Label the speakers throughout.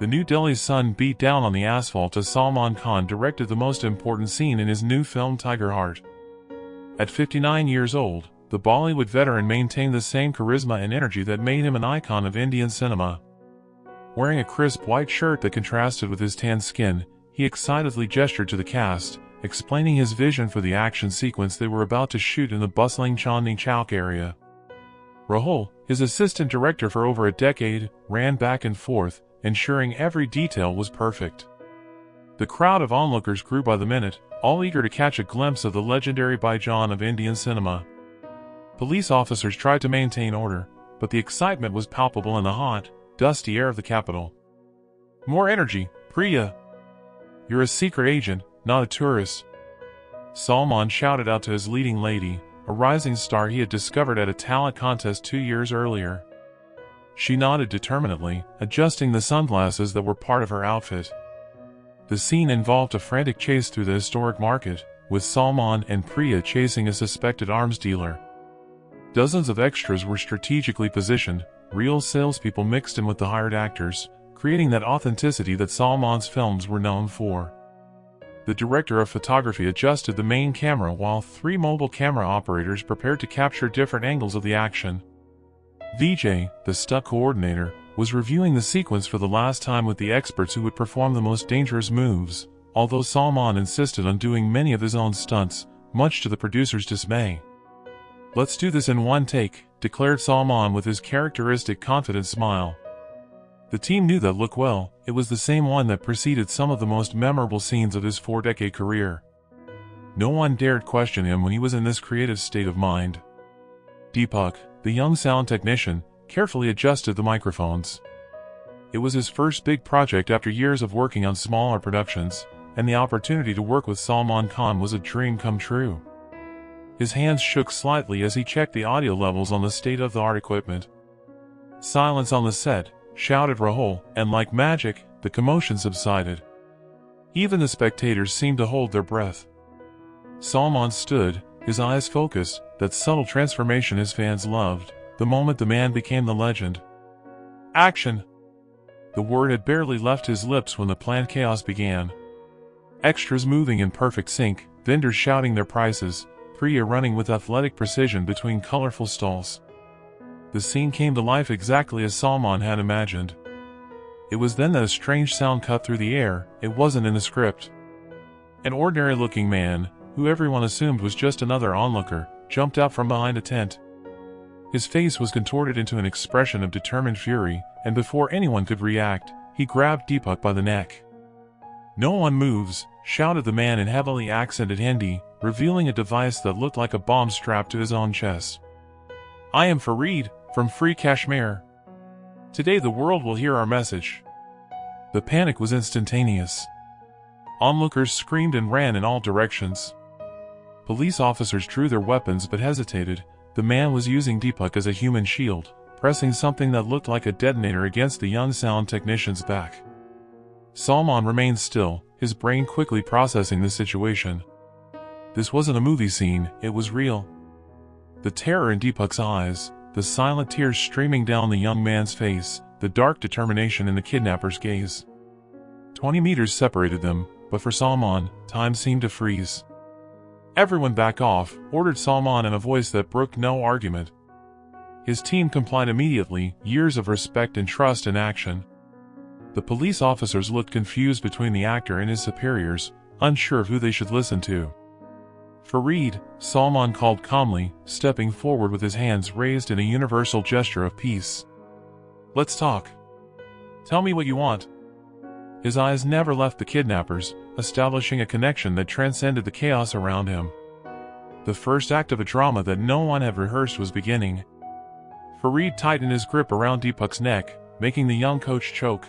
Speaker 1: The New Delhi sun beat down on the asphalt as Salman Khan directed the most important scene in his new film Tiger Heart. At 59 years old, the Bollywood veteran maintained the same charisma and energy that made him an icon of Indian cinema. Wearing a crisp white shirt that contrasted with his tan skin, he excitedly gestured to the cast, explaining his vision for the action sequence they were about to shoot in the bustling Chandni Chowk area. Rahul, his assistant director for over a decade, ran back and forth, ensuring every detail was perfect. The crowd of onlookers grew by the minute, all eager to catch a glimpse of the legendary Baijan of Indian cinema. Police officers tried to maintain order, but the excitement was palpable in the hot, dusty air of the capital. "More energy, Priya! You're a secret agent, not a tourist," Salman shouted out to his leading lady, a rising star he had discovered at a talent contest 2 years earlier. She nodded determinedly, adjusting the sunglasses that were part of her outfit. The scene involved a frantic chase through the historic market, with Salman and Priya chasing a suspected arms dealer. Dozens of extras were strategically positioned, real salespeople mixed in with the hired actors, creating that authenticity that Salman's films were known for. The director of photography adjusted the main camera while 3 mobile camera operators prepared to capture different angles of the action. Vijay, the stunt coordinator, was reviewing the sequence for the last time with the experts who would perform the most dangerous moves, although Salman insisted on doing many of his own stunts, much to the producer's dismay. "Let's do this in one take," declared Salman with his characteristic confident smile. The team knew that look well. It was the same one that preceded some of the most memorable scenes of his 4-decade career. No one dared question him when he was in this creative state of mind. Deepak, the young sound technician, carefully adjusted the microphones. It was his first big project after years of working on smaller productions, and the opportunity to work with Salman Khan was a dream come true. His hands shook slightly as he checked the audio levels on the state-of-the-art equipment. "Silence on the set," shouted Rahul, and like magic, the commotion subsided. Even the spectators seemed to hold their breath. Salman stood, his eyes focused, that subtle transformation his fans loved, the moment the man became the legend. "Action!" The word had barely left his lips when the planned chaos began. Extras moving in perfect sync, vendors shouting their prices, Priya running with athletic precision between colorful stalls. The scene came to life exactly as Salman had imagined. It was then that a strange sound cut through the air. It wasn't in the script. An ordinary-looking man, who everyone assumed was just another onlooker, jumped out from behind a tent. His face was contorted into an expression of determined fury, and before anyone could react, he grabbed Deepak by the neck. "No one moves," shouted the man in heavily accented Hindi, revealing a device that looked like a bomb strapped to his own chest. "I am Fareed, from Free Kashmir. Today the world will hear our message." The panic was instantaneous. Onlookers screamed and ran in all directions. Police officers drew their weapons but hesitated. The man was using Deepak as a human shield, pressing something that looked like a detonator against the young sound technician's back. Salman remained still, his brain quickly processing the situation. This wasn't a movie scene, it was real. The terror in Deepak's eyes, the silent tears streaming down the young man's face, the dark determination in the kidnapper's gaze. 20 meters separated them, but for Salman, time seemed to freeze. "Everyone back off," ordered Salman in a voice that brooked no argument. His team complied immediately, years of respect and trust in action. The police officers looked confused between the actor and his superiors, unsure of who they should listen to. "Fareed," Salman called calmly, stepping forward with his hands raised in a universal gesture of peace. "Let's talk. Tell me what you want." His eyes never left the kidnappers, establishing a connection that transcended the chaos around him. The first act of a drama that no one had rehearsed was beginning. Fareed tightened his grip around Deepak's neck, making the young coach choke.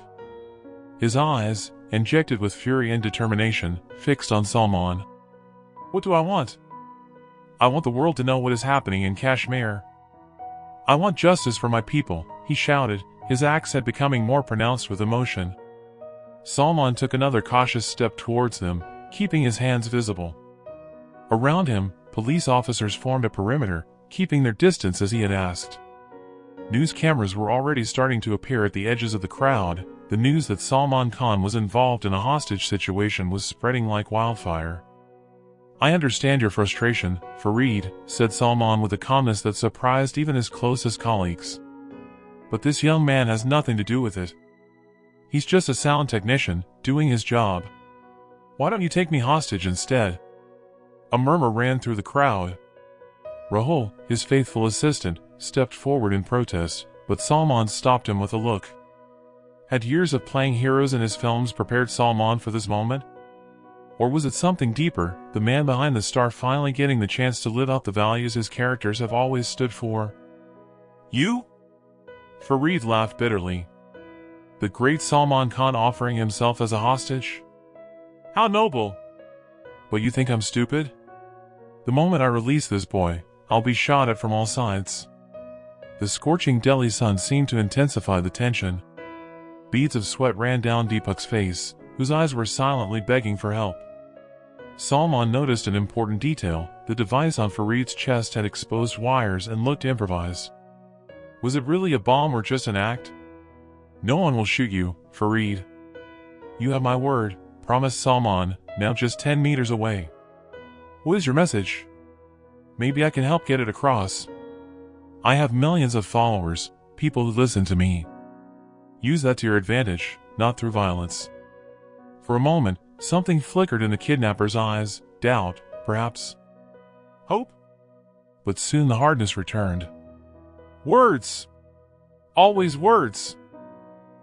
Speaker 1: His eyes, injected with fury and determination, fixed on Salman. "What do I want? I want the world to know what is happening in Kashmir. I want justice for my people," he shouted, his accent becoming more pronounced with emotion. Salman took another cautious step towards them, keeping his hands visible. Around him, police officers formed a perimeter, keeping their distance as he had asked. News cameras were already starting to appear at the edges of the crowd, The news that Salman Khan was involved in a hostage situation was spreading like wildfire. "I understand your frustration, Fareed," said Salman with a calmness that surprised even his closest colleagues. "But this young man has nothing to do with it. He's just a sound technician, doing his job. Why don't you take me hostage instead?" A murmur ran through the crowd. Rahul, his faithful assistant, stepped forward in protest, but Salman stopped him with a look. Had years of playing heroes in his films prepared Salman for this moment? Or was it something deeper, the man behind the star finally getting the chance to live out the values his characters have always stood for? "You?" Fareed laughed bitterly. "The great Salman Khan offering himself as a hostage? How noble! But you think I'm stupid? The moment I release this boy, I'll be shot at from all sides." The scorching Delhi sun seemed to intensify the tension. Beads of sweat ran down Deepak's face, whose eyes were silently begging for help. Salman noticed an important detail: the device on Fareed's chest had exposed wires and looked improvised. Was it really a bomb or just an act? "No one will shoot you, Fareed. You have my word," promised Salman, now just 10 meters away. "What is your message? Maybe I can help get it across. I have millions of followers, people who listen to me. Use that to your advantage, not through violence." For a moment, something flickered in the kidnapper's eyes, doubt, perhaps hope. But soon the hardness returned. "Words! Always words!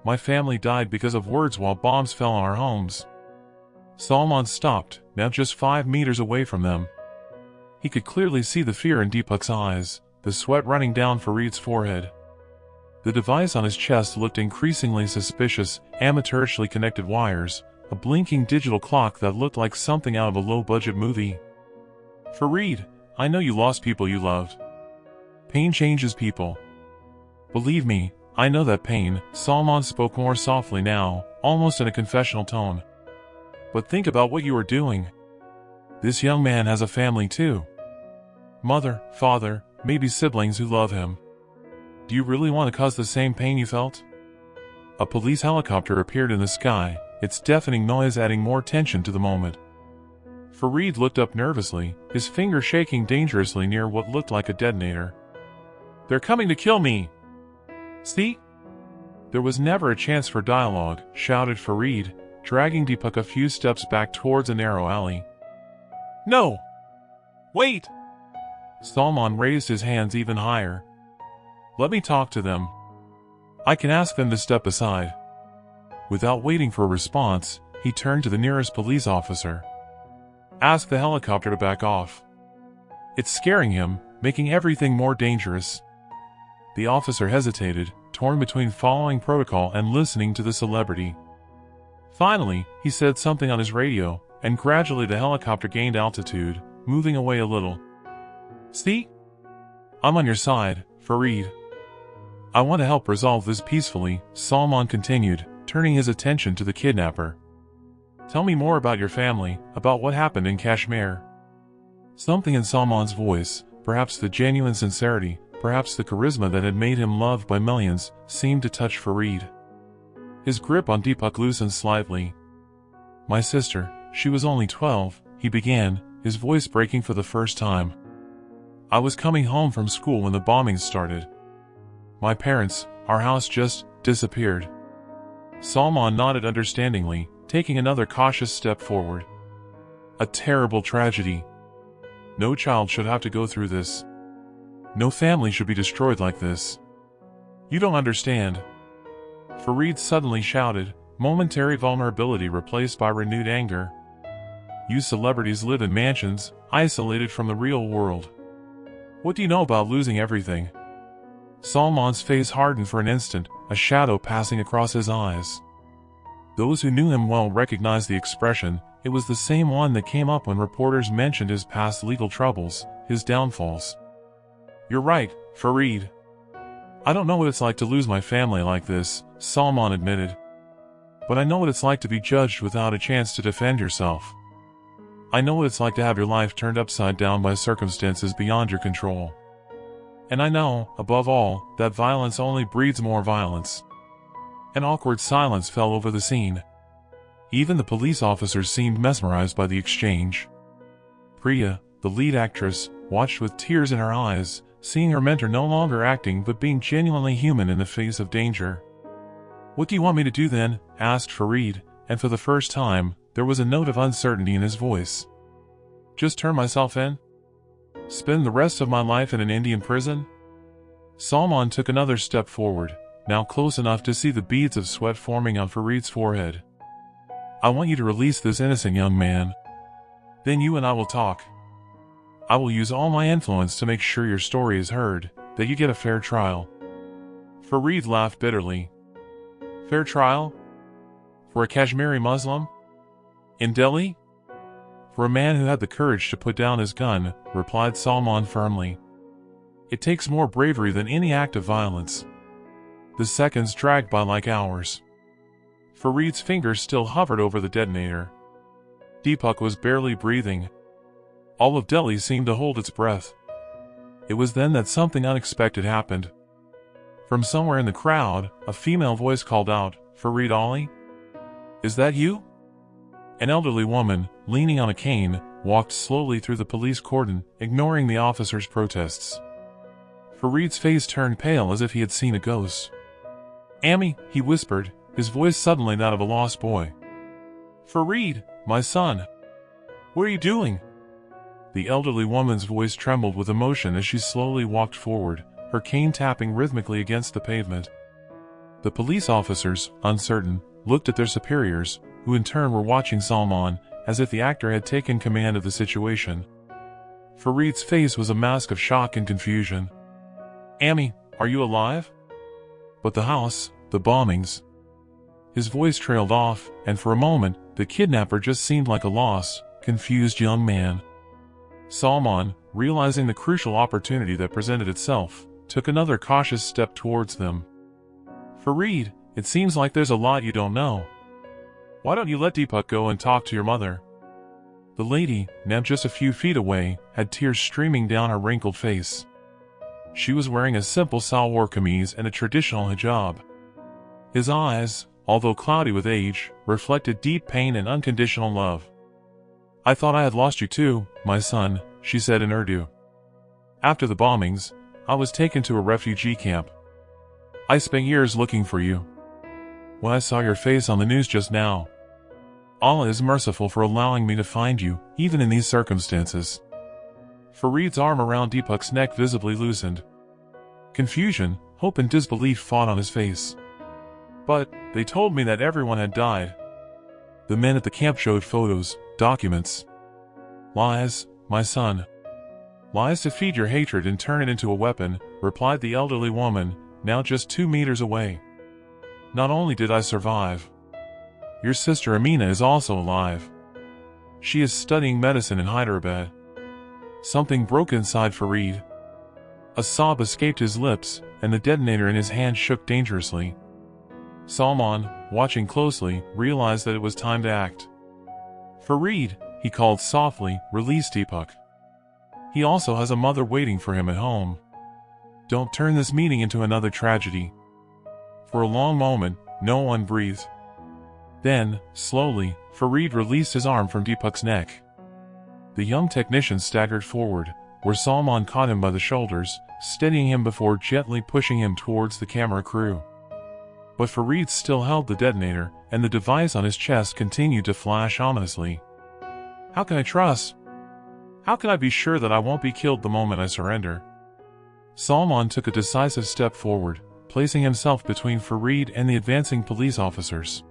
Speaker 1: My family died because of words while bombs fell on our homes." Salman stopped, now just 5 meters away from them. He could clearly see the fear in Deepak's eyes, the sweat running down Fareed's forehead. The device on his chest looked increasingly suspicious: amateurishly connected wires, a blinking digital clock that looked like something out of a low-budget movie. "Fareed, I know you lost people you loved. Pain changes people. Believe me, I know that pain." Salman spoke more softly now, almost in a confessional tone. "But think about what you are doing. This young man has a family too. Mother, father, maybe siblings who love him. Do you really want to cause the same pain you felt?" A police helicopter appeared in the sky, its deafening noise adding more tension to the moment. Fareed looked up nervously, his finger shaking dangerously near what looked like a detonator. "They're coming to kill me! See?" "There was never a chance for dialogue," shouted Fareed, dragging Deepak a few steps back towards a narrow alley. "No! Wait!" Salman raised his hands even higher. "Let me talk to them. I can ask them to step aside." Without waiting for a response, he turned to the nearest police officer. "Ask the helicopter to back off. It's scaring him, making everything more dangerous." The officer hesitated, torn between following protocol and listening to the celebrity. Finally, he said something on his radio, and gradually the helicopter gained altitude, moving away a little. "See? I'm on your side, Fareed. I want to help resolve this peacefully," Salman continued, turning his attention to the kidnapper. "Tell me more about your family, about what happened in Kashmir." Something in Salman's voice, perhaps the genuine sincerity, perhaps the charisma that had made him loved by millions, seemed to touch Fareed. His grip on Deepak loosened slightly. "My sister, she was only 12, he began, his voice breaking for the first time. "I was coming home from school when the bombings started. My parents, our house just disappeared." Salman nodded understandingly, taking another cautious step forward. "A terrible tragedy. No child should have to go through this. No family should be destroyed like this. You don't understand." Fareed suddenly shouted, momentary vulnerability replaced by renewed anger. "You celebrities live in mansions, isolated from the real world. What do you know about losing everything?" Salman's face hardened for an instant, a shadow passing across his eyes. Those who knew him well recognized the expression. It was the same one that came up when reporters mentioned his past legal troubles, his downfalls. "You're right, Fareed. I don't know what it's like to lose my family like this," Salman admitted. "But I know what it's like to be judged without a chance to defend yourself. I know what it's like to have your life turned upside down by circumstances beyond your control. And I know, above all, that violence only breeds more violence. An awkward silence fell over the scene. Even the police officers seemed mesmerized by the exchange. Priya, the lead actress, watched with tears in her eyes, seeing her mentor no longer acting but being genuinely human in the face of danger. "What do you want me to do then?" asked Farid, and for the first time, there was a note of uncertainty in his voice. "Just turn myself in? Spend the rest of my life in an Indian prison?" Salman took another step forward, now close enough to see the beads of sweat forming on Farid's forehead. "I want you to release this innocent young man. Then you and I will talk. I will use all my influence to make sure your story is heard, that you get a fair trial." Farid laughed bitterly. "Fair trial? For a Kashmiri Muslim? In Delhi?" "For a man who had the courage to put down his gun," replied Salman firmly. "It takes more bravery than any act of violence." The seconds dragged by like hours. Farid's fingers still hovered over the detonator. Deepak was barely breathing. All of Delhi seemed to hold its breath. It was then that something unexpected happened. From somewhere in the crowd, a female voice called out, "Farid Ali? Is that you?" An elderly woman, leaning on a cane, walked slowly through the police cordon, ignoring the officers' protests. Farid's face turned pale as if he had seen a ghost. "Ami," he whispered, his voice suddenly that of a lost boy. "Farid, my son. What are you doing?" The elderly woman's voice trembled with emotion as she slowly walked forward, her cane tapping rhythmically against the pavement. The police officers, uncertain, looked at their superiors, who in turn were watching Salman, as if the actor had taken command of the situation. Farid's face was a mask of shock and confusion. "Ami, are you alive?" "But the house, the bombings." His voice trailed off, and for a moment, the kidnapper just seemed like a lost, confused young man. Salman, realizing the crucial opportunity that presented itself, took another cautious step towards them. "Farid, it seems like there's a lot you don't know. Why don't you let Deepak go and talk to your mother?" The lady, now just a few feet away, had tears streaming down her wrinkled face. She was wearing a simple salwar kameez and a traditional hijab. His eyes, although cloudy with age, reflected deep pain and unconditional love. "I thought I had lost you too, my son," she said in Urdu. "After the bombings, I was taken to a refugee camp. I spent years looking for you. When I saw your face on the news just now, Allah is merciful for allowing me to find you, even in these circumstances." Farid's arm around Deepak's neck visibly loosened. Confusion, hope and disbelief fought on his face. "But, they told me that everyone had died. The men at the camp showed photos, documents." "Lies, my son. Lies to feed your hatred and turn it into a weapon," replied the elderly woman, now just 2 meters away. "Not only did I survive, your sister Amina is also alive. She is studying medicine in Hyderabad." Something broke inside Farid. A sob escaped his lips, and the detonator in his hand shook dangerously. Salman, watching closely, realized that it was time to act. "Farid," he called softly, "release Deepak. He also has a mother waiting for him at home. Don't turn this meeting into another tragedy." For a long moment, no one breathed. Then, slowly, Farid released his arm from Deepak's neck. The young technician staggered forward, where Salman caught him by the shoulders, steadying him before gently pushing him towards the camera crew. But Farid still held the detonator, and the device on his chest continued to flash ominously. "How can I trust? How can I be sure that I won't be killed the moment I surrender?" Salman took a decisive step forward, placing himself between Farid and the advancing police officers.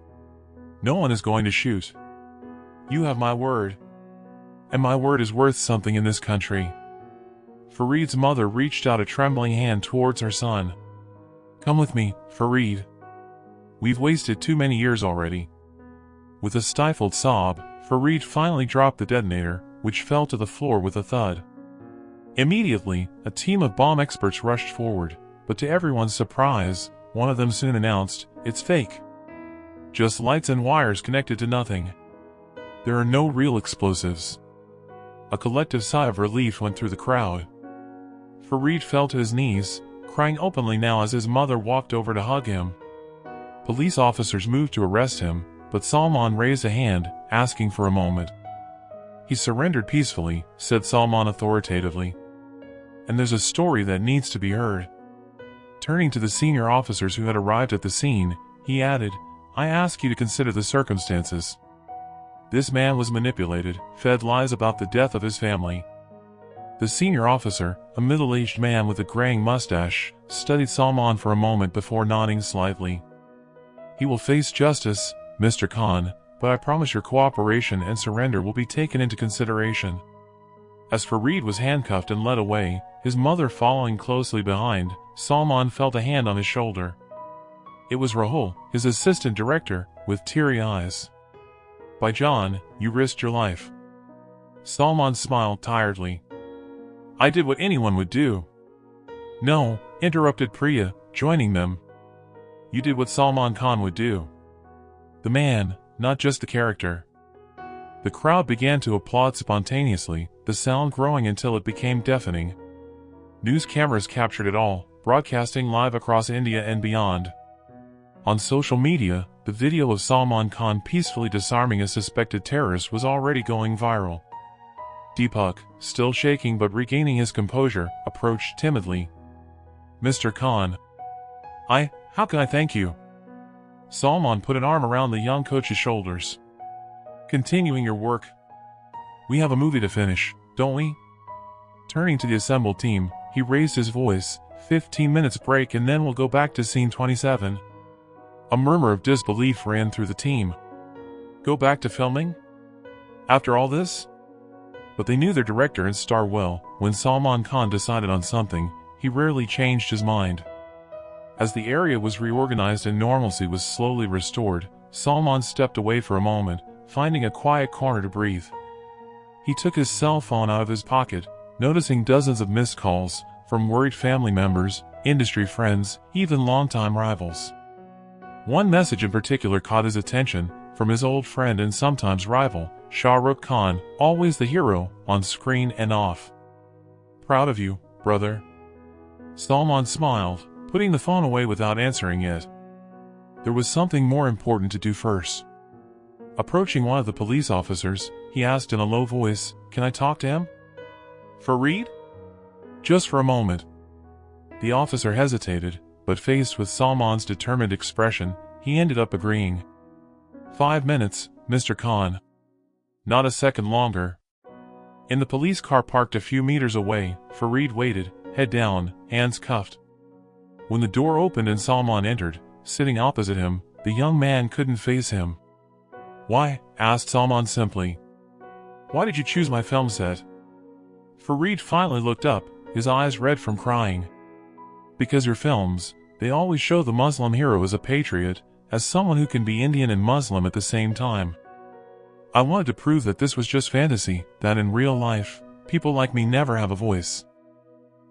Speaker 1: "No one is going to shoot. You have my word. And my word is worth something in this country." Farid's mother reached out a trembling hand towards her son. "Come with me, Farid. We've wasted too many years already." With a stifled sob, Farid finally dropped the detonator, which fell to the floor with a thud. Immediately, a team of bomb experts rushed forward, but to everyone's surprise, one of them soon announced, "It's fake. Just lights and wires connected to nothing. There are no real explosives." A collective sigh of relief went through the crowd. Farid fell to his knees, crying openly now as his mother walked over to hug him. Police officers moved to arrest him, but Salman raised a hand, asking for a moment. "He surrendered peacefully," said Salman authoritatively. "And there's a story that needs to be heard." Turning to the senior officers who had arrived at the scene, he added, "I ask you to consider the circumstances. This man was manipulated, fed lies about the death of his family." The senior officer, a middle-aged man with a graying mustache, studied Salman for a moment before nodding slightly. "He will face justice, Mr. Khan, but I promise your cooperation and surrender will be taken into consideration." As Fareed was handcuffed and led away, his mother following closely behind, Salman felt a hand on his shoulder. It was Rahul, his assistant director, with teary eyes. "By John, you risked your life." Salman smiled tiredly. "I did what anyone would do." "No," interrupted Priya, joining them. "You did what Salman Khan would do. The man, not just the character." The crowd began to applaud spontaneously, the sound growing until it became deafening. News cameras captured it all, broadcasting live across India and beyond. On social media, the video of Salman Khan peacefully disarming a suspected terrorist was already going viral. Deepak, still shaking but regaining his composure, approached timidly. "Mr. Khan, how can I thank you?" Salman put an arm around the young coach's shoulders. "Continuing your work. We have a movie to finish, don't we?" Turning to the assembled team, he raised his voice, 15 minutes break and then we'll go back to scene 27. A murmur of disbelief ran through the team. Go back to filming? After all this? But they knew their director and star well. When Salman Khan decided on something, he rarely changed his mind. As the area was reorganized and normalcy was slowly restored, Salman stepped away for a moment, finding a quiet corner to breathe. He took his cell phone out of his pocket, noticing dozens of missed calls, from worried family members, industry friends, even longtime rivals. One message in particular caught his attention, from his old friend and sometimes rival, Shah Rukh Khan, always the hero, on screen and off. "Proud of you, brother." Salman smiled, putting the phone away without answering it. There was something more important to do first. Approaching one of the police officers, he asked in a low voice, "Can I talk to him?" "Fareed?" "Just for a moment." The officer hesitated, but faced with Salman's determined expression, he ended up agreeing. "5 minutes, Mr. Khan." Not a second longer. In the police car parked a few meters away, Fareed waited, head down, hands cuffed. When the door opened and Salman entered, sitting opposite him, the young man couldn't face him. "Why?" asked Salman simply. "Why did you choose my film set?" Fareed finally looked up, his eyes red from crying. "Because your films, they always show the Muslim hero as a patriot, as someone who can be Indian and Muslim at the same time. I wanted to prove that this was just fantasy, that in real life, people like me never have a voice."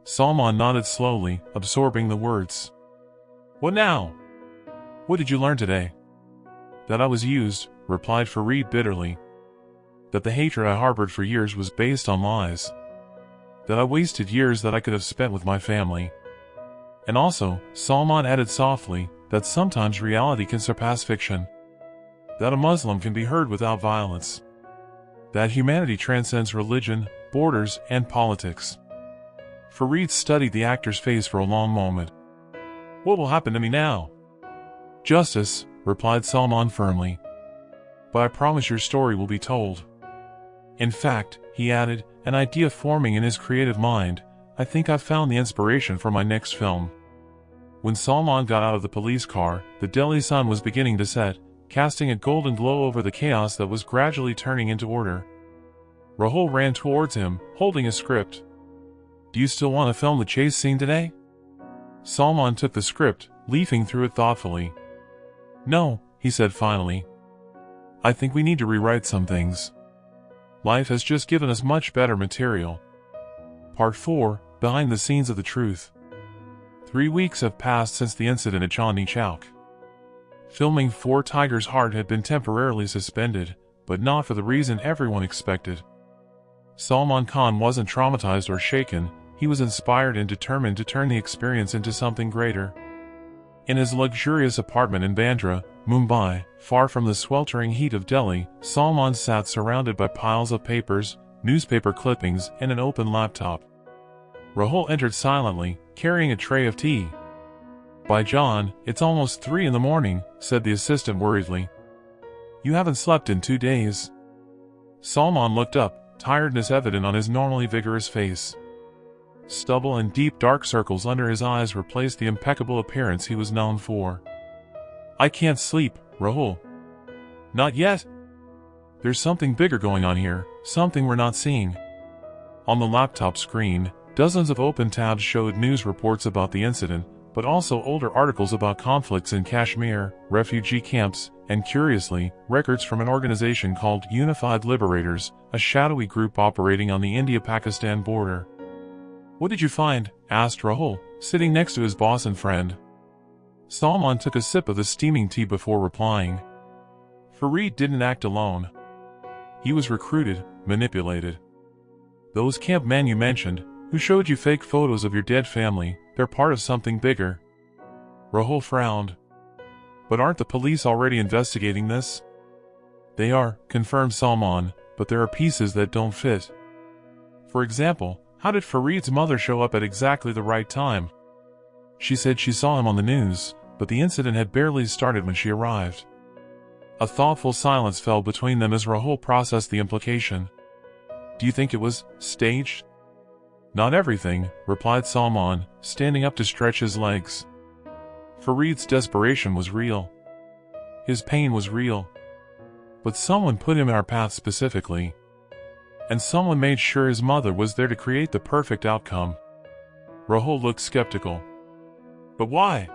Speaker 1: Salman nodded slowly, absorbing the words. "What now? What did you learn today?" "That I was used," replied Fareed bitterly. "That the hatred I harbored for years was based on lies. That I wasted years that I could have spent with my family. And also," Salman added softly, "that sometimes reality can surpass fiction. That a Muslim can be heard without violence. That humanity transcends religion, borders, and politics." Fareed studied the actor's face for a long moment. "What will happen to me now?" "Justice," replied Salman firmly. "But I promise your story will be told. In fact," he added, an idea forming in his creative mind, "I think I've found the inspiration for my next film." When Salman got out of the police car, the Delhi sun was beginning to set, casting a golden glow over the chaos that was gradually turning into order. Rahul ran towards him, holding a script. "Do you still want to film the chase scene today?" Salman took the script, leafing through it thoughtfully. "No," he said finally. "I think we need to rewrite some things. Life has just given us much better material." Part 4, Behind the Scenes of the Truth. 3 weeks have passed since the incident at Chandni Chowk. Filming for Tiger's Heart had been temporarily suspended, but not for the reason everyone expected. Salman Khan wasn't traumatized or shaken, he was inspired and determined to turn the experience into something greater. In his luxurious apartment in Bandra, Mumbai, far from the sweltering heat of Delhi, Salman sat surrounded by piles of papers, newspaper clippings, and an open laptop. Rahul entered silently, carrying a tray of tea. "By John, it's almost 3 in the morning," said the assistant worriedly. "You haven't slept in 2 days." Salman looked up, tiredness evident on his normally vigorous face. Stubble and deep dark circles under his eyes replaced the impeccable appearance he was known for. "I can't sleep, Rahul." "Not yet? There's something bigger going on here, something we're not seeing." On the laptop screen, dozens of open tabs showed news reports about the incident, but also older articles about conflicts in Kashmir, refugee camps, and curiously, records from an organization called Unified Liberators, a shadowy group operating on the India-Pakistan border. "What did you find?" asked Rahul, sitting next to his boss and friend. Salman took a sip of the steaming tea before replying. "Fareed didn't act alone. He was recruited, manipulated. Those camp men you mentioned, who showed you fake photos of your dead family, they're part of something bigger." Rahul frowned. "But aren't the police already investigating this?" "They are," confirmed Salman, "but there are pieces that don't fit. For example, how did Fareed's mother show up at exactly the right time? She said she saw him on the news, but the incident had barely started when she arrived." A thoughtful silence fell between them as Rahul processed the implication. "Do you think it was staged?" "Not everything," replied Salman, standing up to stretch his legs. "Fareed's desperation was real. His pain was real. But someone put him in our path specifically. And someone made sure his mother was there to create the perfect outcome." Rahul looked skeptical. "But why?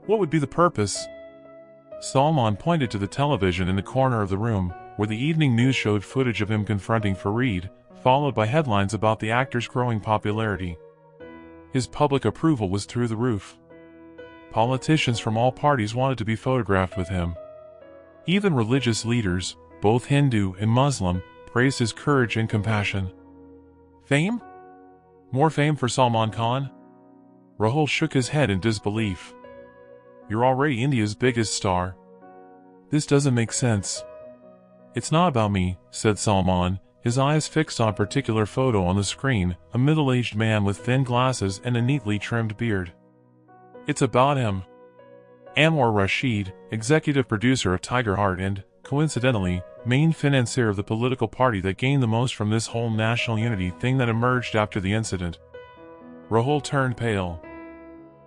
Speaker 1: What would be the purpose?" Salman pointed to the television in the corner of the room, where the evening news showed footage of him confronting Fareed, followed by headlines about the actor's growing popularity. His public approval was through the roof. Politicians from all parties wanted to be photographed with him. Even religious leaders, both Hindu and Muslim, praised his courage and compassion. Fame? More fame for Salman Khan? Rahul shook his head in disbelief. "You're already India's biggest star. This doesn't make sense." "It's not about me," said Salman, his eyes fixed on a particular photo on the screen, a middle-aged man with thin glasses and a neatly trimmed beard. "It's about him. Anwar Rashid, executive producer of Tiger Heart and, coincidentally, main financier of the political party that gained the most from this whole national unity thing that emerged after the incident." Rahul turned pale.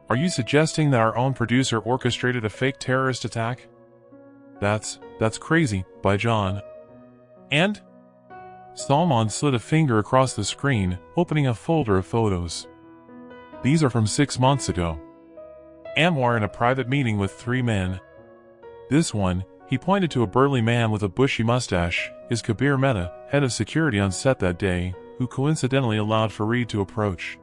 Speaker 1: "Are you suggesting that our own producer orchestrated a fake terrorist attack?" That's crazy, by John." "And?" Salman slid a finger across the screen, opening a folder of photos. "These are from 6 months ago. Anwar in a private meeting with 3 men. This one," he pointed to a burly man with a bushy mustache, "is Kabir Mehta, head of security on set that day, who coincidentally allowed Fareed to approach.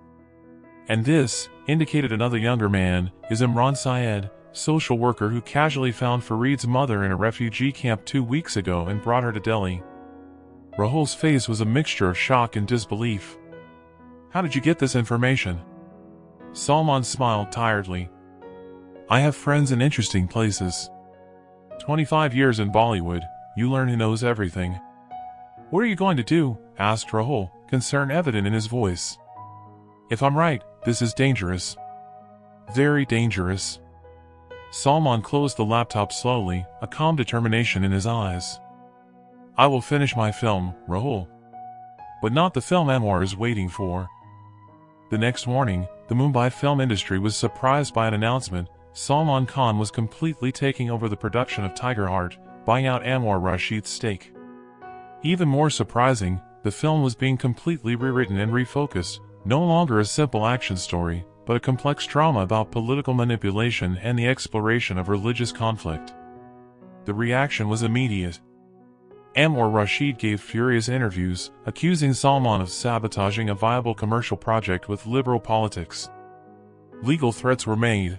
Speaker 1: And this," indicated another younger man, "is Imran Syed, social worker who casually found Fareed's mother in a refugee camp 2 weeks ago and brought her to Delhi." Rahul's face was a mixture of shock and disbelief. "How did you get this information?" Salman smiled tiredly. "I have friends in interesting places. 25 years in Bollywood, you learn who knows everything." "What are you going to do?" asked Rahul, concern evident in his voice. "If I'm right, this is dangerous. Very dangerous." Salman closed the laptop slowly, a calm determination in his eyes. "I will finish my film, Rahul. But not the film Anwar is waiting for." The next morning, the Mumbai film industry was surprised by an announcement. Salman Khan was completely taking over the production of Tiger Heart, buying out Anwar Rashid's stake. Even more surprising, the film was being completely rewritten and refocused, no longer a simple action story, but a complex drama about political manipulation and the exploration of religious conflict. The reaction was immediate. Anwar Rashid gave furious interviews, accusing Salman of sabotaging a viable commercial project with liberal politics. Legal threats were made.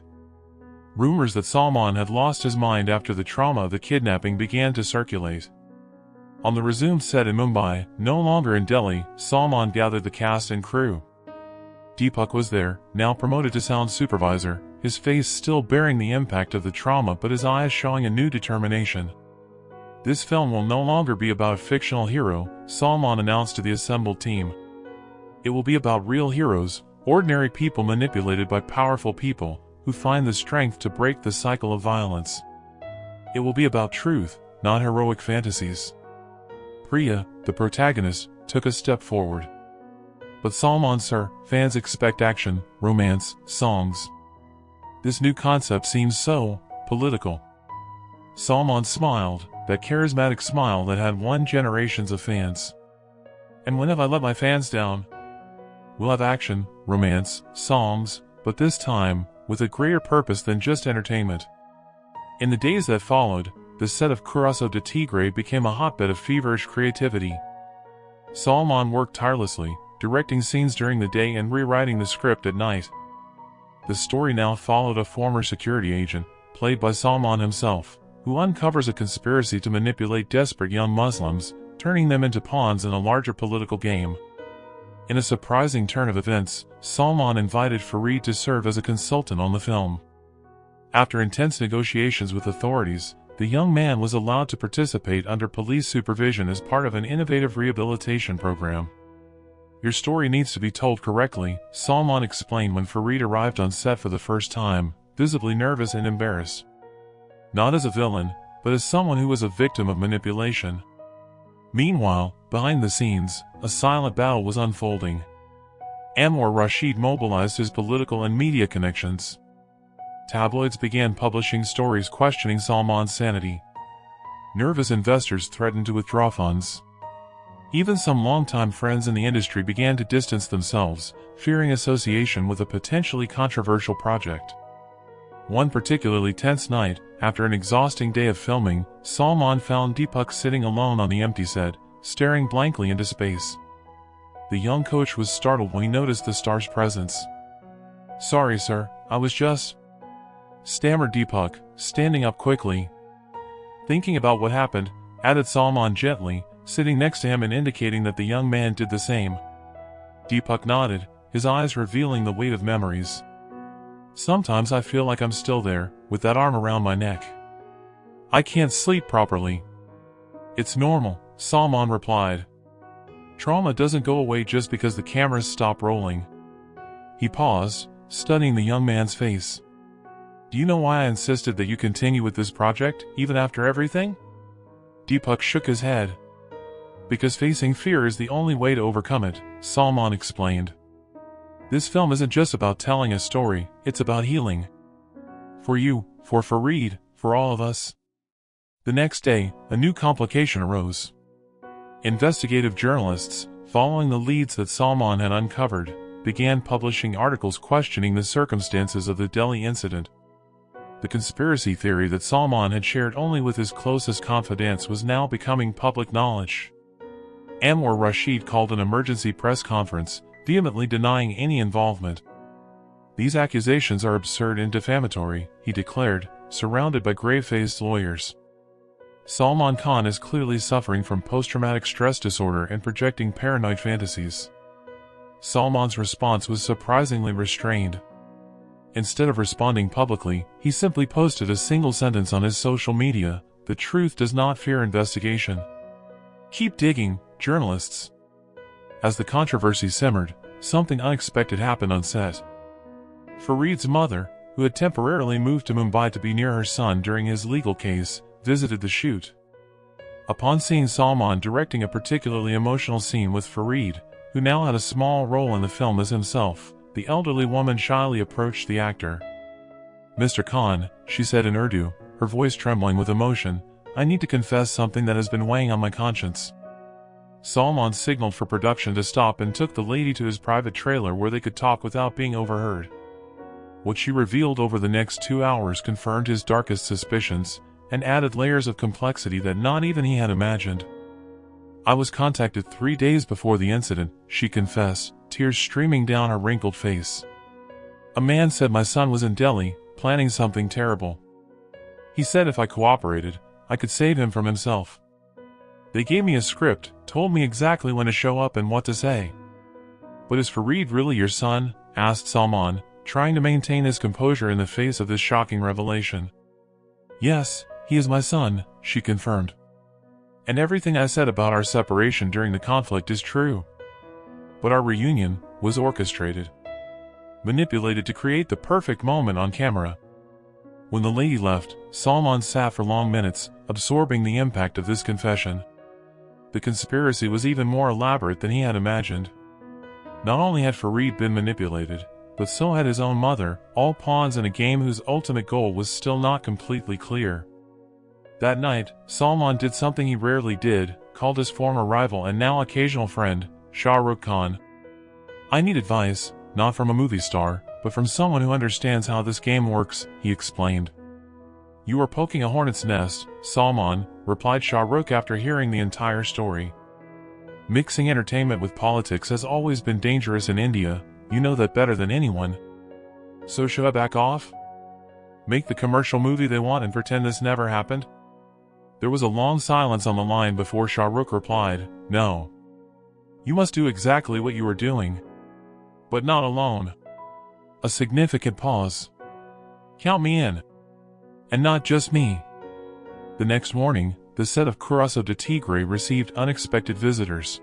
Speaker 1: Rumors that Salman had lost his mind after the trauma of the kidnapping began to circulate. On the resumed set in Mumbai, no longer in Delhi, Salman gathered the cast and crew. Deepak was there, now promoted to sound supervisor, his face still bearing the impact of the trauma but his eyes showing a new determination. "This film will no longer be about a fictional hero," Salman announced to the assembled team. "It will be about real heroes, ordinary people manipulated by powerful people, who find the strength to break the cycle of violence. It will be about truth, not heroic fantasies." Priya, the protagonist, took a step forward. "But Salman sir, fans expect action, romance, songs. This new concept seems so political." Salman smiled, that charismatic smile that had won generations of fans. "And when have I let my fans down? We'll have action, romance, songs, but this time, with a greater purpose than just entertainment." In the days that followed, the set of Curaçao de Tigre became a hotbed of feverish creativity. Salman worked tirelessly, directing scenes during the day and rewriting the script at night. The story now followed a former security agent, played by Salman himself, who uncovers a conspiracy to manipulate desperate young Muslims, turning them into pawns in a larger political game. In a surprising turn of events, Salman invited Farid to serve as a consultant on the film. After intense negotiations with authorities, the young man was allowed to participate under police supervision as part of an innovative rehabilitation program. "Your story needs to be told correctly," Salman explained when Farid arrived on set for the first time, visibly nervous and embarrassed. Not as a villain, but as someone who was a victim of manipulation. Meanwhile, behind the scenes, a silent battle was unfolding. Anwar Rashid mobilized his political and media connections. Tabloids began publishing stories questioning Salman's sanity. Nervous investors threatened to withdraw funds. Even some longtime friends in the industry began to distance themselves, fearing association with a potentially controversial project. One particularly tense night, after an exhausting day of filming, Salman found Deepak sitting alone on the empty set, staring blankly into space. The young coach was startled when he noticed the star's presence. "Sorry sir, I was just..." stammered Deepak, standing up quickly. "Thinking about what happened," added Salman gently, sitting next to him and indicating that the young man did the same. Deepak nodded, his eyes revealing the weight of memories. "Sometimes I feel like I'm still there, with that arm around my neck. I can't sleep properly." "It's normal," Salman replied. "Trauma doesn't go away just because the cameras stop rolling." He paused, studying the young man's face. "Do you know why I insisted that you continue with this project, even after everything?" Deepak shook his head. "Because facing fear is the only way to overcome it," Salman explained. "This film isn't just about telling a story, it's about healing. For you, for Farid, for all of us." The next day, a new complication arose. Investigative journalists, following the leads that Salman had uncovered, began publishing articles questioning the circumstances of the Delhi incident. The conspiracy theory that Salman had shared only with his closest confidants was now becoming public knowledge. Anwar Rashid called an emergency press conference, vehemently denying any involvement. "These accusations are absurd and defamatory," he declared, surrounded by grave-faced lawyers. Salman Khan is clearly suffering from post-traumatic stress disorder and projecting paranoid fantasies. Salman's response was surprisingly restrained. Instead of responding publicly, he simply posted a single sentence on his social media: "The truth does not fear investigation. Keep digging, journalists." As the controversy simmered, something unexpected happened on set. Farid's mother, who had temporarily moved to Mumbai to be near her son during his legal case, visited the shoot. Upon seeing Salman directing a particularly emotional scene with Farid, who now had a small role in the film as himself, the elderly woman shyly approached the actor. "Mr. Khan," she said in Urdu, her voice trembling with emotion, "I need to confess something that has been weighing on my conscience." Salman signaled for production to stop and took the lady to his private trailer where they could talk without being overheard. What she revealed over the next 2 hours confirmed his darkest suspicions, and added layers of complexity that not even he had imagined. "I was contacted 3 days before the incident," she confessed, tears streaming down her wrinkled face. "A man said my son was in Delhi, planning something terrible. He said if I cooperated, I could save him from himself. They gave me a script, told me exactly when to show up and what to say." "But is Farid really your son?" asked Salman, trying to maintain his composure in the face of this shocking revelation. "Yes, he is my son," she confirmed. "And everything I said about our separation during the conflict is true. But our reunion was orchestrated, manipulated to create the perfect moment on camera." When the lady left, Salman sat for long minutes, absorbing the impact of this confession. The conspiracy was even more elaborate than he had imagined. Not only had Fareed been manipulated, but so had his own mother, all pawns in a game whose ultimate goal was still not completely clear. That night, Salman did something he rarely did, called his former rival and now occasional friend, Shah Rukh Khan. "I need advice, not from a movie star, but from someone who understands how this game works," he explained. "You are poking a hornet's nest, Salman," replied Shah Rukh after hearing the entire story. "Mixing entertainment with politics has always been dangerous in India, you know that better than anyone. So should I back off? Make the commercial movie they want and pretend this never happened?" There was a long silence on the line before Shah Rukh replied, "No. You must do exactly what you are doing. But not alone." A significant pause. "Count me in. And not just me." The next morning, the set of Curaçao de Tigre received unexpected visitors.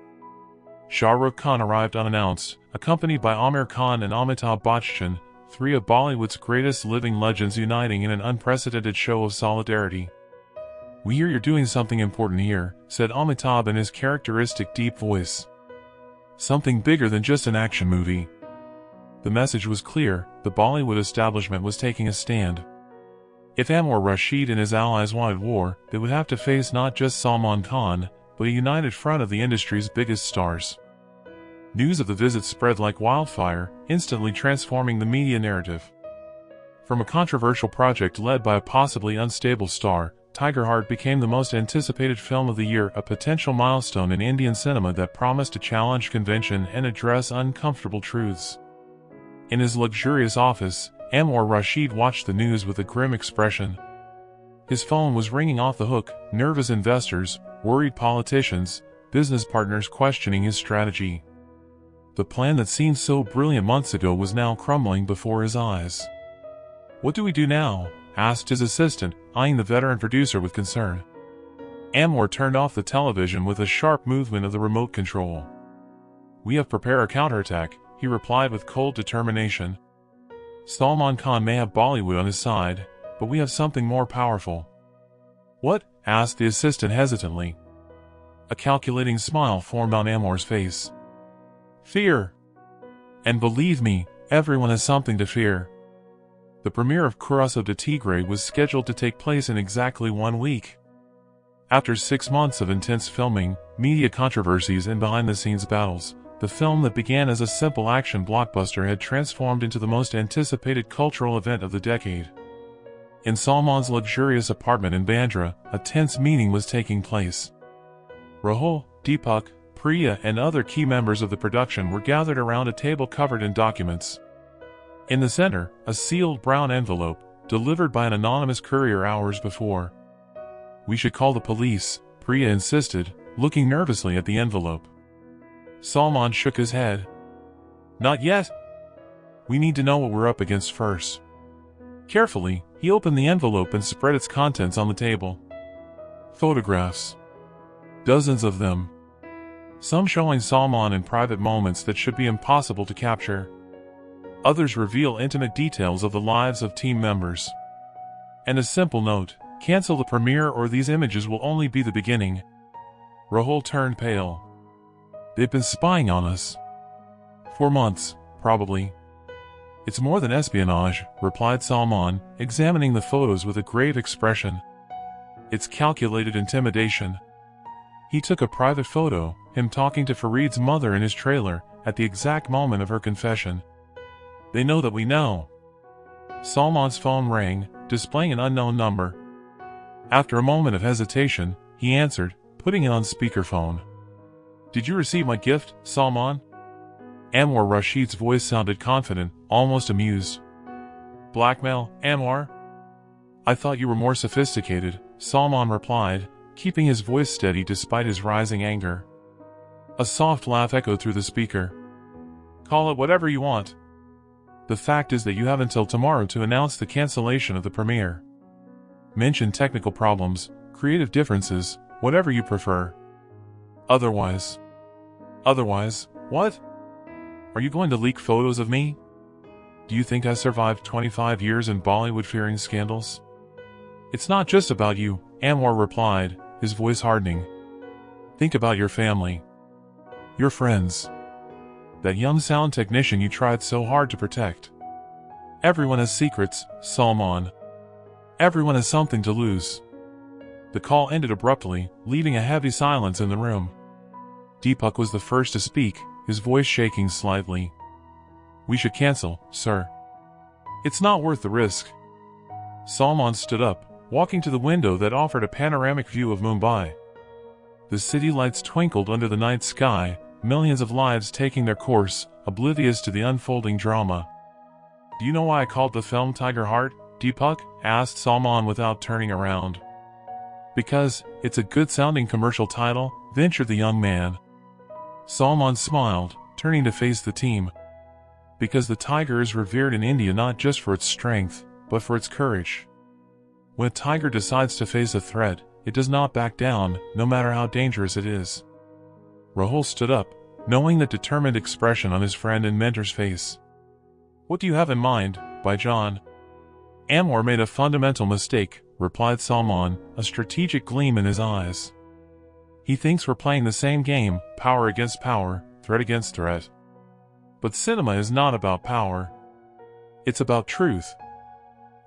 Speaker 1: Shah Rukh Khan arrived unannounced, accompanied by Amir Khan and Amitabh Bachchan, three of Bollywood's greatest living legends uniting in an unprecedented show of solidarity. "We hear you're doing something important here," said Amitabh in his characteristic deep voice. "Something bigger than just an action movie." The message was clear: the Bollywood establishment was taking a stand. If Anwar Rashid and his allies wanted war, they would have to face not just Salman Khan, but a united front of the industry's biggest stars. News of the visit spread like wildfire, instantly transforming the media narrative. From a controversial project led by a possibly unstable star, Tiger Heart became the most anticipated film of the year, a potential milestone in Indian cinema that promised to challenge convention and address uncomfortable truths. In his luxurious office, Anwar Rashid watched the news with a grim expression. His phone was ringing off the hook, nervous investors, worried politicians, business partners questioning his strategy. The plan that seemed so brilliant months ago was now crumbling before his eyes. "What do we do now?" asked his assistant, eyeing the veteran producer with concern. Anwar turned off the television with a sharp movement of the remote control. "We have prepared a counterattack," he replied with cold determination. "Salman Khan may have Bollywood on his side, but we have something more powerful." "What?" asked the assistant hesitantly. A calculating smile formed on Anwar's face. "Fear. And believe me, everyone has something to fear." The premiere of Curaçao de Tigre was scheduled to take place in exactly 1 week. After 6 months of intense filming, media controversies and behind-the-scenes battles, the film that began as a simple action blockbuster had transformed into the most anticipated cultural event of the decade. In Salman's luxurious apartment in Bandra, a tense meeting was taking place. Rahul, Deepak, Priya and other key members of the production were gathered around a table covered in documents. In the center, a sealed brown envelope, delivered by an anonymous courier hours before. "We should call the police," Priya insisted, looking nervously at the envelope. Salman shook his head. "Not yet. We need to know what we're up against first." Carefully, he opened the envelope and spread its contents on the table. Photographs. Dozens of them. Some showing Salman in private moments that should be impossible to capture. Others reveal intimate details of the lives of team members. And a simple note: cancel the premiere or these images will only be the beginning. Rahul turned pale. "They've been spying on us. For months, probably." "It's more than espionage," replied Salman, examining the photos with a grave expression. "It's calculated intimidation." He took a private photo, him talking to Fareed's mother in his trailer, at the exact moment of her confession. "They know that we know." Salman's phone rang, displaying an unknown number. After a moment of hesitation, he answered, putting it on speakerphone. "Did you receive my gift, Salman?" Anwar Rashid's voice sounded confident, almost amused. "Blackmail, Anwar?" "I thought you were more sophisticated," Salman replied, keeping his voice steady despite his rising anger. A soft laugh echoed through the speaker. "Call it whatever you want. The fact is that you have until tomorrow to announce the cancellation of the premiere. Mention technical problems, creative differences, whatever you prefer. Otherwise, what? Are you going to leak photos of me? Do you think I survived 25 years in Bollywood fearing scandals? It's not just about you, Anwar replied, his voice hardening. Think about your family. Your friends. That young sound technician you tried so hard to protect. Everyone has secrets, Salman. Everyone has something to lose. The call ended abruptly, leaving a heavy silence in the room. Deepak was the first to speak, his voice shaking slightly. We should cancel, sir. It's not worth the risk. Salman stood up, walking to the window that offered a panoramic view of Mumbai. The city lights twinkled under the night sky, millions of lives taking their course, oblivious to the unfolding drama. Do you know why I called the film Tiger Heart? Deepak asked Salman without turning around. Because it's a good-sounding commercial title, ventured the young man. Salman smiled, turning to face the team. Because the tiger is revered in India not just for its strength, but for its courage. When a tiger decides to face a threat, it does not back down, no matter how dangerous it is. Rahul stood up, knowing the determined expression on his friend and mentor's face. What do you have in mind, Baijan? Anwar made a fundamental mistake, replied Salman, a strategic gleam in his eyes. He thinks we're playing the same game, power against power, threat against threat. But cinema is not about power. It's about truth.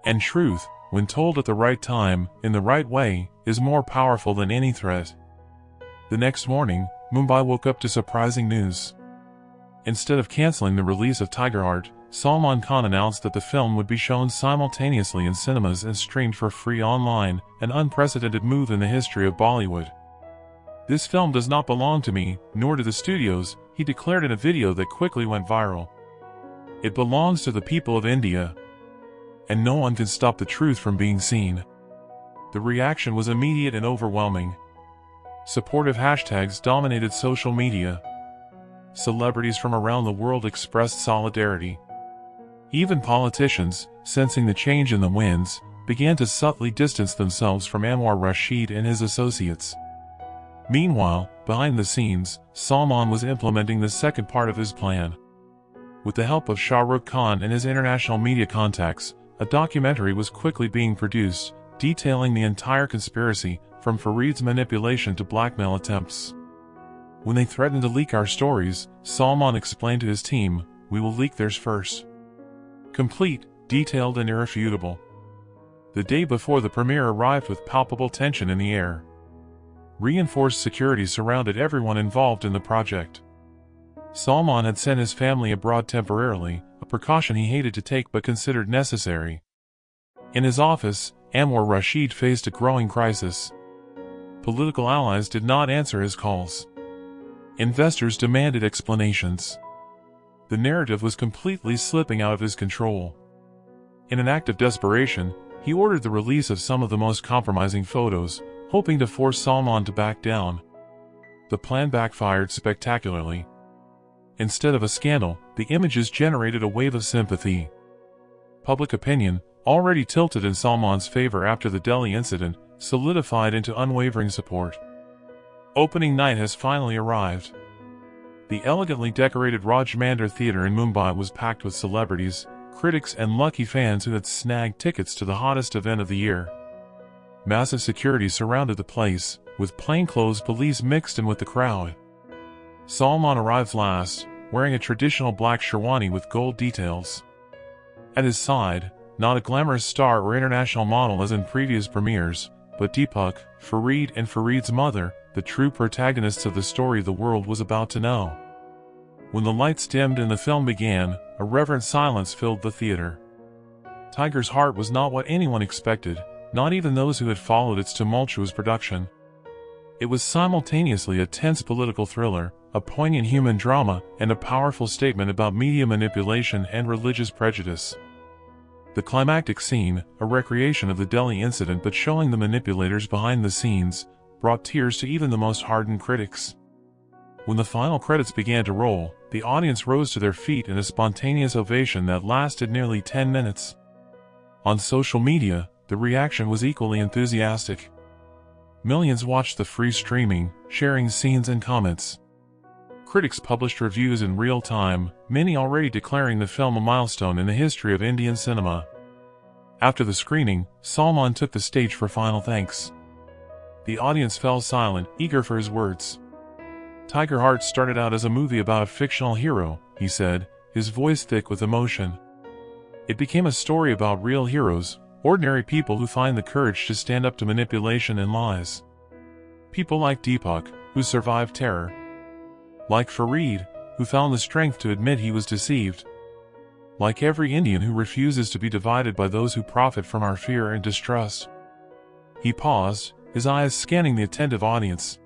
Speaker 1: And truth, when told at the right time, in the right way, is more powerful than any threat. The next morning, Mumbai woke up to surprising news. Instead of canceling the release of Tiger Heart, Salman Khan announced that the film would be shown simultaneously in cinemas and streamed for free online, an unprecedented move in the history of Bollywood. This film does not belong to me, nor to the studios, he declared in a video that quickly went viral. It belongs to the people of India. And no one can stop the truth from being seen. The reaction was immediate and overwhelming. Supportive hashtags dominated social media. Celebrities from around the world expressed solidarity. Even politicians, sensing the change in the winds, began to subtly distance themselves from Anwar Rashid and his associates. Meanwhile, behind the scenes, Salman was implementing the second part of his plan. With the help of Shah Rukh Khan and his international media contacts, a documentary was quickly being produced, detailing the entire conspiracy, from Fareed's manipulation to blackmail attempts. When they threatened to leak our stories, Salman explained to his team, we will leak theirs first. Complete, detailed and irrefutable. The day before the premiere arrived with palpable tension in the air. Reinforced security surrounded everyone involved in the project. Salman had sent his family abroad temporarily, a precaution he hated to take but considered necessary. In his office, Anwar Rashid faced a growing crisis. Political allies did not answer his calls. Investors demanded explanations. The narrative was completely slipping out of his control. In an act of desperation, he ordered the release of some of the most compromising photos, hoping to force Salman to back down. The plan backfired spectacularly. Instead of a scandal, the images generated a wave of sympathy. Public opinion, already tilted in Salman's favor after the Delhi incident, solidified into unwavering support. Opening night has finally arrived. The elegantly decorated Raj Mandir Theatre in Mumbai was packed with celebrities, critics and lucky fans who had snagged tickets to the hottest event of the year. Massive security surrounded the place, with plainclothes police mixed in with the crowd. Salman arrived last, wearing a traditional black sherwani with gold details. At his side, not a glamorous star or international model as in previous premieres, but Deepak, Fareed and Fareed's mother, the true protagonists of the story the world was about to know. When the lights dimmed and the film began, a reverent silence filled the theater. Tiger's Heart was not what anyone expected, not even those who had followed its tumultuous production. It was simultaneously a tense political thriller, a poignant human drama, and a powerful statement about media manipulation and religious prejudice. The climactic scene, a recreation of the Delhi incident but showing the manipulators behind the scenes, brought tears to even the most hardened critics. When the final credits began to roll, the audience rose to their feet in a spontaneous ovation that lasted nearly 10 minutes. On social media, the reaction was equally enthusiastic. Millions watched the free streaming, sharing scenes and comments. Critics published reviews in real time, many already declaring the film a milestone in the history of Indian cinema. After the screening, Salman took the stage for final thanks. The audience fell silent, eager for his words. "Tiger Heart started out as a movie about a fictional hero," he said, his voice thick with emotion. "It became a story about real heroes, ordinary people who find the courage to stand up to manipulation and lies. People like Deepak, who survived terror. Like Fareed, who found the strength to admit he was deceived. Like every Indian who refuses to be divided by those who profit from our fear and distrust." He paused, his eyes scanning the attentive audience.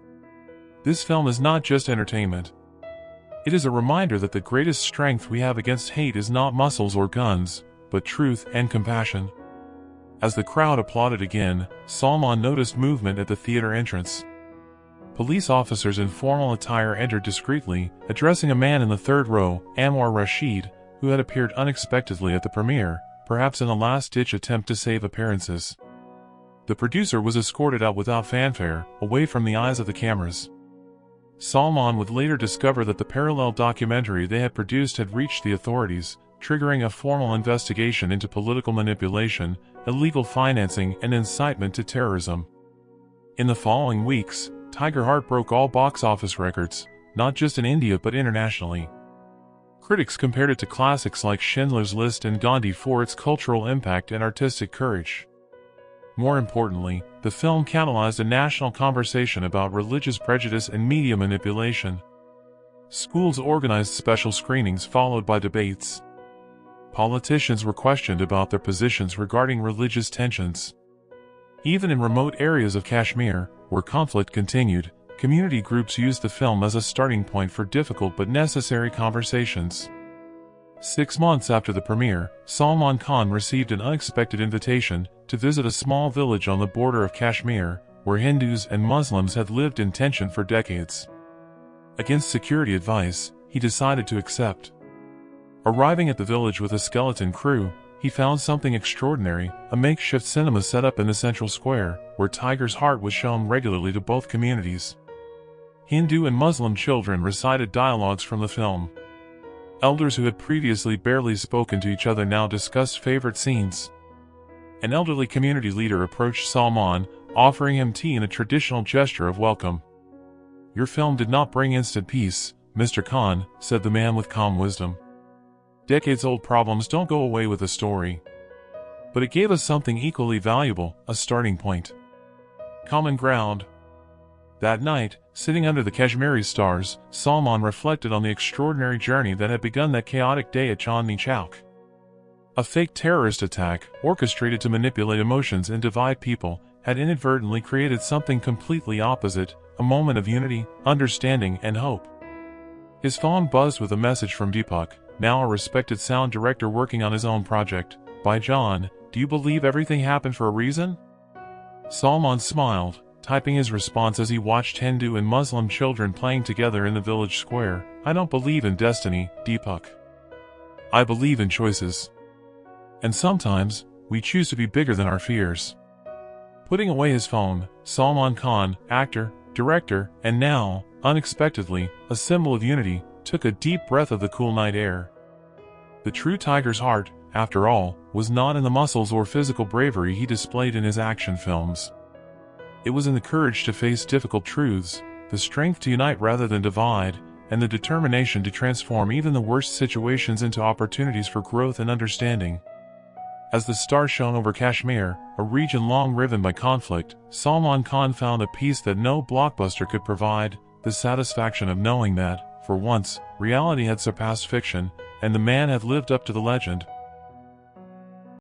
Speaker 1: This film is not just entertainment. It is a reminder that the greatest strength we have against hate is not muscles or guns, but truth and compassion. As the crowd applauded again, Salman noticed movement at the theater entrance. Police officers in formal attire entered discreetly, addressing a man in the third row, Anwar Rashid, who had appeared unexpectedly at the premiere, perhaps in a last-ditch attempt to save appearances. The producer was escorted out without fanfare, away from the eyes of the cameras. Salman would later discover that the parallel documentary they had produced had reached the authorities, triggering a formal investigation into political manipulation, illegal financing, and incitement to terrorism. In the following weeks, Tiger Heart broke all box office records, not just in India but internationally. Critics compared it to classics like Schindler's List and Gandhi for its cultural impact and artistic courage. More importantly, the film catalyzed a national conversation about religious prejudice and media manipulation. Schools organized special screenings followed by debates. Politicians were questioned about their positions regarding religious tensions. Even in remote areas of Kashmir, where conflict continued, community groups used the film as a starting point for difficult but necessary conversations. 6 months after the premiere, Salman Khan received an unexpected invitation to visit a small village on the border of Kashmir, where Hindus and Muslims had lived in tension for decades. Against security advice, he decided to accept. Arriving at the village with a skeleton crew, he found something extraordinary, a makeshift cinema set up in the central square, where Tiger's Heart was shown regularly to both communities. Hindu and Muslim children recited dialogues from the film. Elders who had previously barely spoken to each other now discussed favorite scenes. An elderly community leader approached Salman, offering him tea in a traditional gesture of welcome. "Your film did not bring instant peace, Mr. Khan," said the man with calm wisdom. "Decades-old problems don't go away with a story. But it gave us something equally valuable, a starting point. Common ground." That night, sitting under the Kashmiri stars, Salman reflected on the extraordinary journey that had begun that chaotic day at Chandni Chowk. A fake terrorist attack, orchestrated to manipulate emotions and divide people, had inadvertently created something completely opposite, a moment of unity, understanding, and hope. His phone buzzed with a message from Deepak, now a respected sound director working on his own project. "By John, do you believe everything happened for a reason?" Salman smiled, typing his response as he watched Hindu and Muslim children playing together in the village square. "I don't believe in destiny, Deepak. I believe in choices. And sometimes, we choose to be bigger than our fears." Putting away his phone, Salman Khan, actor, director, and now, unexpectedly, a symbol of unity, took a deep breath of the cool night air. The true Tiger's Heart, after all, was not in the muscles or physical bravery he displayed in his action films. It was in the courage to face difficult truths, the strength to unite rather than divide, and the determination to transform even the worst situations into opportunities for growth and understanding. As the stars shone over Kashmir, a region long riven by conflict, Salman Khan found a peace that no blockbuster could provide, the satisfaction of knowing that, for once, reality had surpassed fiction, and the man had lived up to the legend.